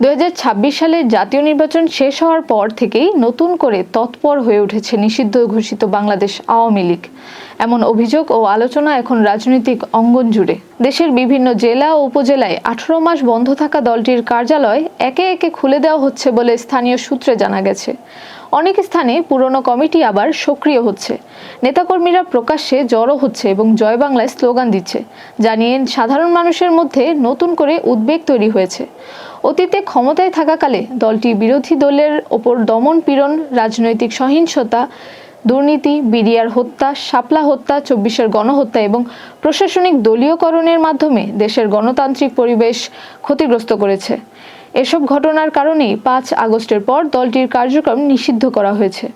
2026 সালের জাতীয় নির্বাচন শেষ হওয়ার পর থেকেই নতুন করে তৎপর হয়ে উঠেছে নিষিদ্ধ ঘোষিত বাংলাদেশ আওয়ামী লীগ। এমন অভিযোগ ও আলোচনা এখন রাজনৈতিক অঙ্গন জুড়ে। দেশের বিভিন্ন জেলা ও উপজেলায় 18 মাস বন্ধ থাকা দলটির কার্যালয় একে একে খুলে দেওয়া হচ্ছে বলে স্থানীয় সূত্রে জানা গেছে। অনেক স্থানে পুরনো কমিটি আবার সক্রিয় হচ্ছে, নেতাকর্মীরা প্রকাশ্যে জড়ো হচ্ছে এবং জয় বাংলায় স্লোগান দিচ্ছে, জানিয়ে সাধারণ মানুষের মধ্যে নতুন করে উদ্বেগ তৈরি হয়েছে। অতীতে ক্ষমতায় থাকাকালে দলটি বিরোধী দলের ওপর দমন পীড়ন, রাজনৈতিক সহিংসতা, দুর্নীতি, বিডিআর হত্যা, শাপলা হত্যা, 24-এর গণহত্যা এবং প্রশাসনিক দলীয়করণের মাধ্যমে দেশের গণতান্ত্রিক পরিবেশ ক্ষতিগ্রস্ত করেছে। এসব ঘটনার কারণেই 5 আগস্টের পর দলটির কার্যক্রম নিষিদ্ধ করা হয়েছে।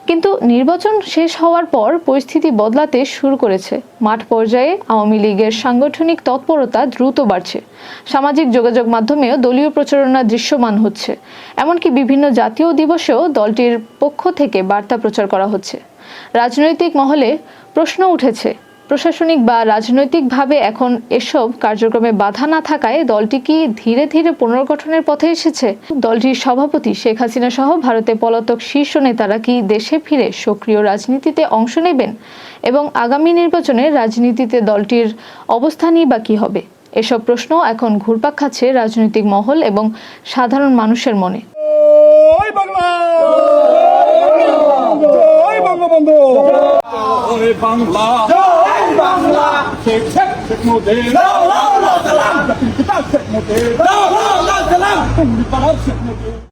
কিন্তু নির্বাচন শেষ হওয়ার পর পরিস্থিতি বদলাতে শুরু করেছে। মাঠ পর্যায়ে আওয়ামী লীগের সাংগঠনিক তৎপরতা দ্রুত বাড়ছে। সামাজিক যোগাযোগ মাধ্যমেও দলীয় প্রচারণা দৃশ্যমান হচ্ছে। এমনকি বিভিন্ন জাতীয় দিবসেও দলটির পক্ষ থেকে বার্তা প্রচার করা হচ্ছে। রাজনৈতিক মহলে প্রশ্ন উঠেছে, প্রশাসনিক বা রাজনৈতিকভাবে এখন এসব কার্যক্রমে বাধা না থাকায় দলটি কি ধীরে ধীরে পুনর্গঠনের পথে এসেছে? দলটির সভাপতি শেখ হাসিনা সহ ভারতে পলাতক শীর্ষ নেতারা কি দেশে ফিরে সক্রিয় রাজনীতিতে অংশ নেবেন? এবং আগামী নির্বাচনে রাজনীতিতে দলটির অবস্থানই বা কি হবে? এসব প্রশ্ন এখন ঘুরপাক খাচ্ছে রাজনৈতিক মহল এবং সাধারণ মানুষের মনে। বাংলা